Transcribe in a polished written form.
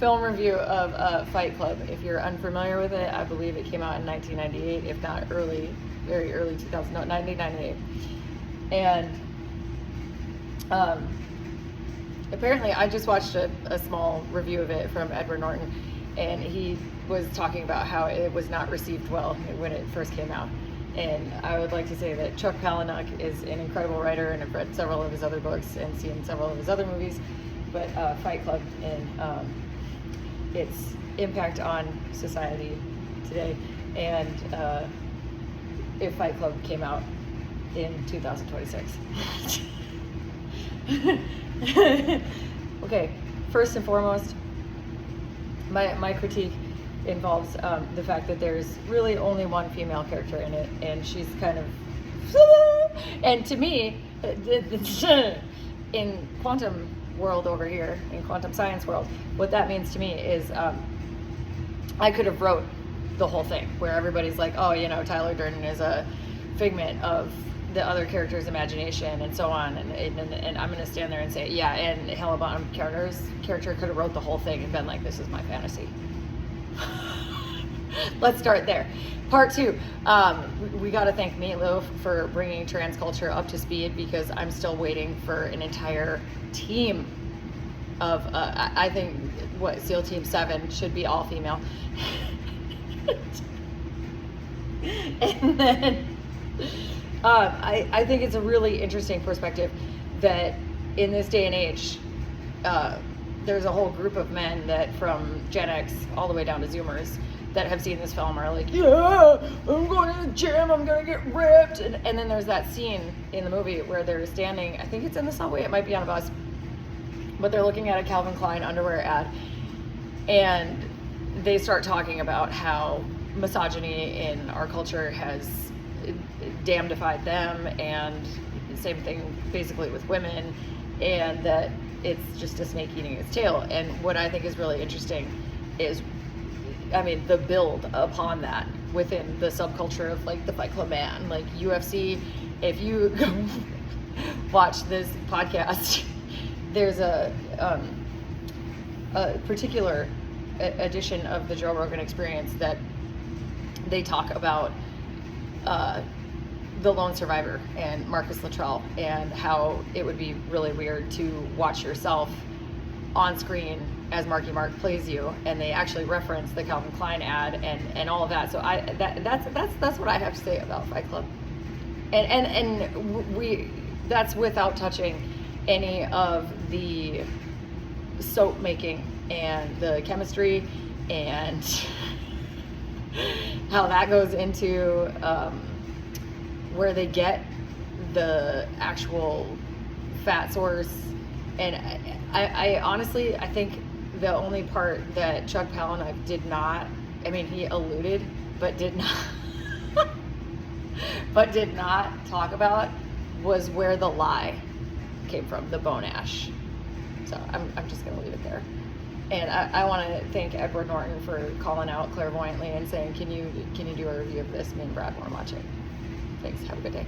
film review of Fight Club. If you're unfamiliar with it, I believe it came out in 1998, if not very early 2000, no, 1998. And apparently, I just watched a small review of it from Edward Norton, and he was talking about how it was not received well when it first came out. And I would like to say that Chuck Palahniuk is an incredible writer, and I've read several of his other books and seen several of his other movies. But Fight Club and its impact on society today, and if Fight Club came out in 2026. Okay, first and foremost, my critique involves the fact that there's really only one female character in it, and she's kind of, and to me, in quantum world over here, in quantum science world, what that means to me is I could have wrote the whole thing where everybody's like, oh, you know, Tyler Durden is a figment of the other character's imagination and so on, and I'm going to stand there and say, yeah, and Helena Bonham Carter's character could have wrote the whole thing and been like, this is my fantasy. Let's start there. Part two, we got to thank Meatloaf for bringing trans culture up to speed, because I'm still waiting for an entire team of, I think, SEAL Team 7 should be all female. And then I think it's a really interesting perspective that in this day and age, there's a whole group of men that, from Gen X all the way down to Zoomers, that have seen this film are like, yeah, I'm going to the gym, I'm going to get ripped. And then there's that scene in the movie where they're standing, I think it's in the subway, it might be on a bus, but they're looking at a Calvin Klein underwear ad, and they start talking about how misogyny in our culture has damnified them, and same thing basically with women, and that it's just a snake eating its tail. And what I think is really interesting is, I mean, the build upon that within the subculture of like the Fight Club man, like UFC. If you go watch this podcast, there's a particular edition of the Joe Rogan Experience that they talk about the lone survivor and Marcus Luttrell, and how it would be really weird to watch yourself on screen as Marky Mark plays you, and they actually reference the Calvin Klein ad and all of that. So that's what I have to say about Fight Club, and we, that's without touching any of the soap making and the chemistry and how that goes into where they get the actual fat source. And I honestly, I think the only part that Chuck Palahniuk did not, I mean, he alluded, but did not talk about, was where the lie came from, the bone ash. So I'm just going to leave it there. And I want to thank Edward Norton for calling out clairvoyantly and saying, can you do a review of this? Me and Brad want to watch it. Thanks. Have a good day.